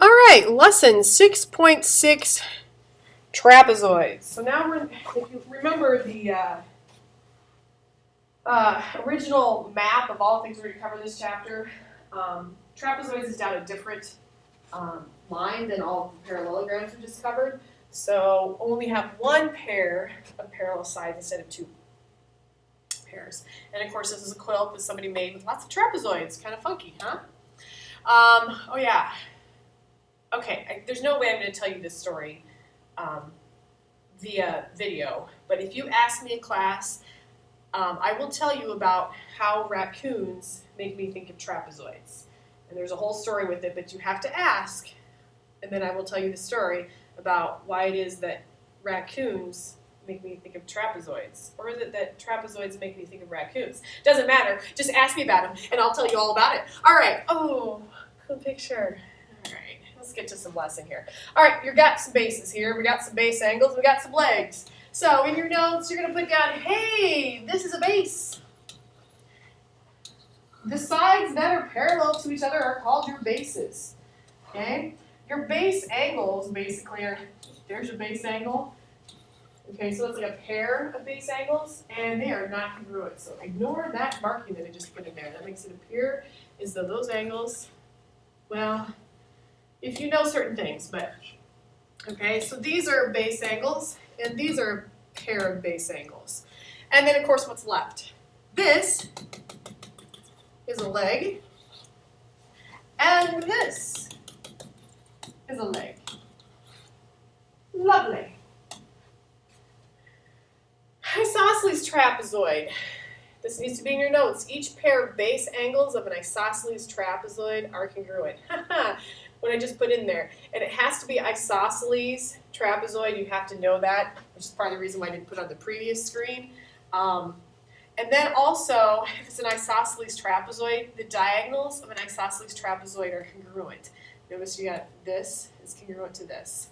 All right, lesson 6.6, trapezoids. So now if you remember the original map of all the things we're going to cover in this chapter, trapezoids is down a different line than all of the parallelograms we just covered. So only have one pair of parallel sides instead of two pairs. And of course, this is a quilt that somebody made with lots of trapezoids. Kind of funky, huh? Oh yeah. Okay, there's no way I'm going to tell you this story via video, but if you ask me in class, I will tell you about how raccoons make me think of trapezoids. And there's a whole story with it, but you have to ask, and then I will tell you the story about why it is that raccoons make me think of trapezoids. Or is it that trapezoids make me think of raccoons? Doesn't matter. Just ask me about them, and I'll tell you all about it. All right. Oh, cool picture. All right. Let's get to some lesson here. All right, you've got some bases here. We got some base angles. We got some legs. So in your notes, you're going to put down, hey, this is a base. The sides that are parallel to each other are called your bases. Okay? Your base angles basically are, there's your base angle. Okay, so it's like a pair of base angles, and they are not congruent. So ignore that marking that I just put in there. That makes it appear as though those angles, well, if you know certain things, but okay, so these are base angles, and these are a pair of base angles. And then, of course, what's left? This is a leg, and this is a leg. Lovely. Isosceles trapezoid. This needs to be in your notes. Each pair of base angles of an isosceles trapezoid are congruent. What I just put in there. And it has to be isosceles trapezoid. You have to know that, which is part of the reason why I didn't put it on the previous screen. And then also, if it's an isosceles trapezoid, the diagonals of an isosceles trapezoid are congruent. Notice you got this is congruent to this.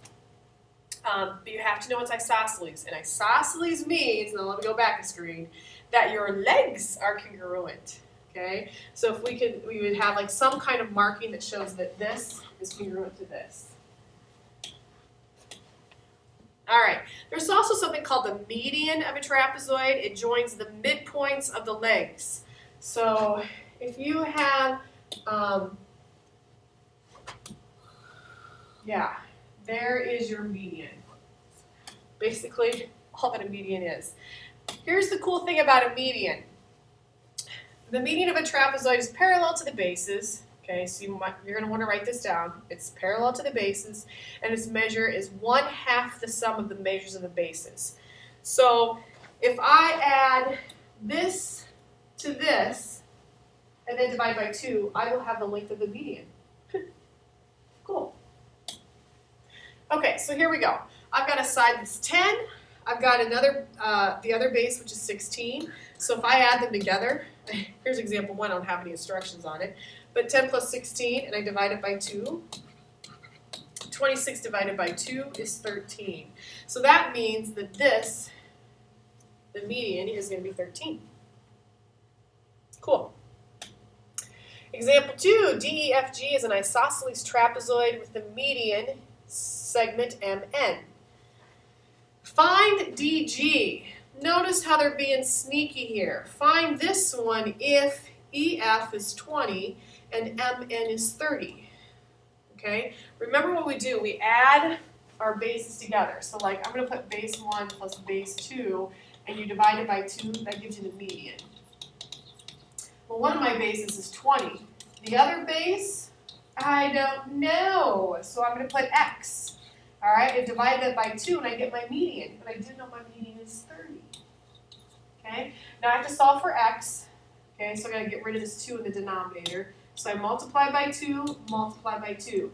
But you have to know it's isosceles. And isosceles means, now let me go back a screen, that your legs are congruent. Okay? So if we would have like some kind of marking that shows that this is congruent to this. All right. There's also something called the median of a trapezoid. It joins the midpoints of the legs. So if you have, yeah, there is your median. Basically, all that a median is. Here's the cool thing about a median. The median of a trapezoid is parallel to the bases. Okay, so you're going to want to write this down. It's parallel to the bases, and its measure is 1/2 the sum of the measures of the bases. So if I add this to this, and then divide by 2, I will have the length of the median. Cool. Okay, so here we go. I've got a side that's 10. I've got another, the other base, which is 16. So if I add them together, here's example 1. I don't have any instructions on it. But 10 plus 16, and I divide it by 2. 26 divided by 2 is 13. So that means that this, the median, is going to be 13. Cool. Example 2, DEFG is an isosceles trapezoid with the median segment MN. Find DG. Notice how they're being sneaky here. Find this one if EF is 20 and MN is 30. Okay? Remember what we do. We add our bases together. So like I'm going to put base 1 plus base 2, and you divide it by 2. That gives you the median. Well, one of my bases is 20. The other base, I don't know. So I'm going to put X. All right? I divide that by 2, and I get my median. But I do know my median is 30. Okay? Now I have to solve for X. Okay, so I got to get rid of this 2 in the denominator. So I multiply by 2, multiply by 2.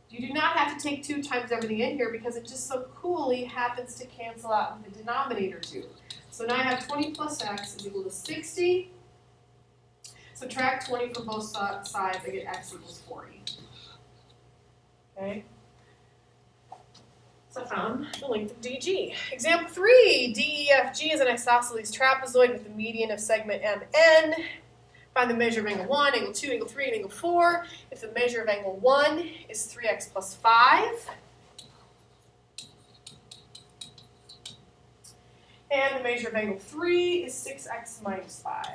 You do not have to take 2 times everything in here because it just so coolly happens to cancel out in the denominator 2. So now I have 20 plus X is equal to 60. Subtract 20 from both sides, I get X equals 40. Okay? So I found the length of DG. Example 3, DEFG is an isosceles trapezoid with a median of segment MN. Find the measure of angle 1, angle 2, angle 3, and angle 4. If the measure of angle 1 is 3x plus 5, and the measure of angle 3 is 6x minus 5.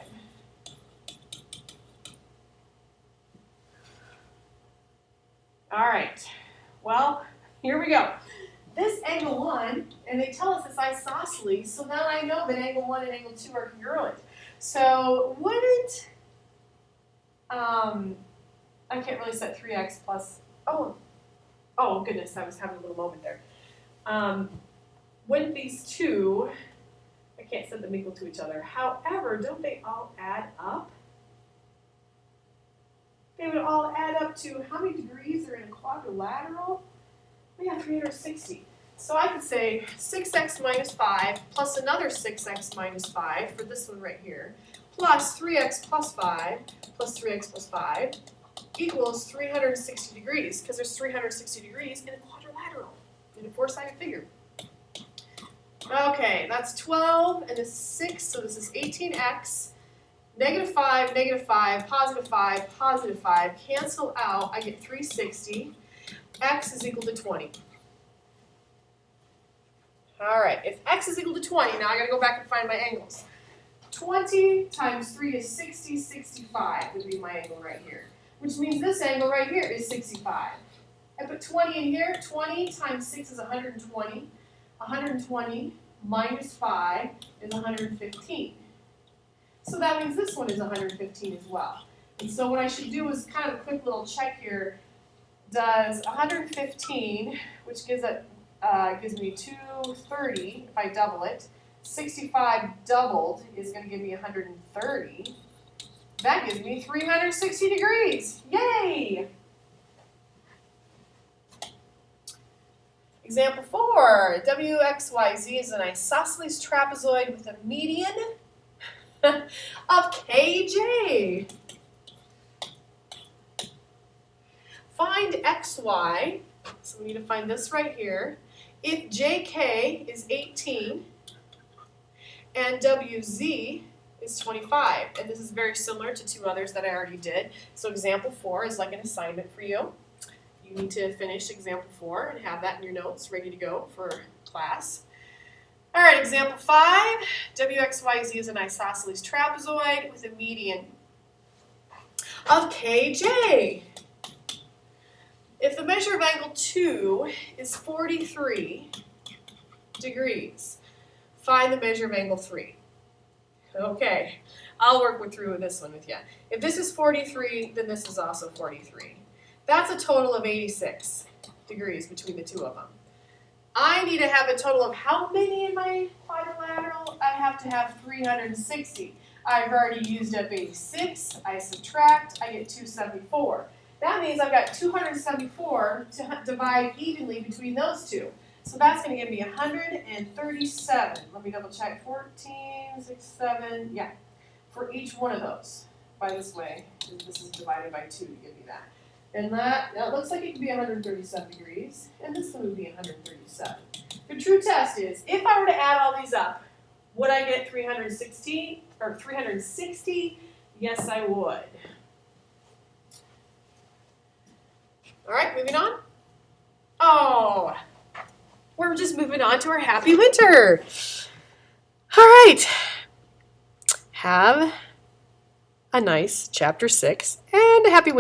All right, well, here we go. This angle 1, and they tell us it's isosceles, so now I know that angle 1 and angle 2 are congruent. So wouldn't, I can't really set 3x plus, oh goodness, I was having a little moment there. Wouldn't these two, I can't set them equal to each other. However, don't they all add up? They would all add up to how many degrees are in a quadrilateral? We have 360. So I could say 6x minus 5 plus another 6x minus 5 for this one right here, plus 3x plus 5 plus 3x plus 5 equals 360 degrees, because there's 360 degrees in a quadrilateral, in a four-sided figure. Okay, that's 12 and this is 6, so this is 18x. Negative 5, positive 5, cancel out, I get 360. X is equal to 20. All right, if x is equal to 20, now I gotta go back and find my angles. 20 times 3 is 60, 65 would be my angle right here, which means this angle right here is 65. I put 20 in here, 20 times 6 is 120. 120 minus 5 is 115. So that means this one is 115 as well. And so what I should do is kind of a quick little check here. Does 115, which gives me 230 if I double it, 65 doubled is going to give me 130. That gives me 360 degrees. Yay! Example 4, WXYZ is an isosceles trapezoid with a median of KJ. Find XY, so we need to find this right here, if JK is 18 and WZ is 25. And this is very similar to two others that I already did. So example 4 is like an assignment for you. You need to finish example 4 and have that in your notes ready to go for class. All right, example 5, WXYZ is an isosceles trapezoid with a median of KJ. If the measure of angle 2 is 43 degrees, find the measure of angle 3. Okay, I'll work through this one with you. If this is 43, then this is also 43. That's a total of 86 degrees between the two of them. I need to have a total of how many in my quadrilateral? I have to have 360. I've already used up 86. I subtract, I get 274. That means I've got 274 to divide evenly between those two. So that's going to give me 137. Let me double check. 14, 6, 7, yeah, for each one of those. By this way, this is divided by 2 to give me that. And that looks like it could be 137 degrees, and this one would be 137. The true test is, if I were to add all these up, would I get 360 or 360? Yes, I would. All right, moving on. Oh, we're just moving on to our happy winter. All right. Have a nice chapter 6 and a happy winter.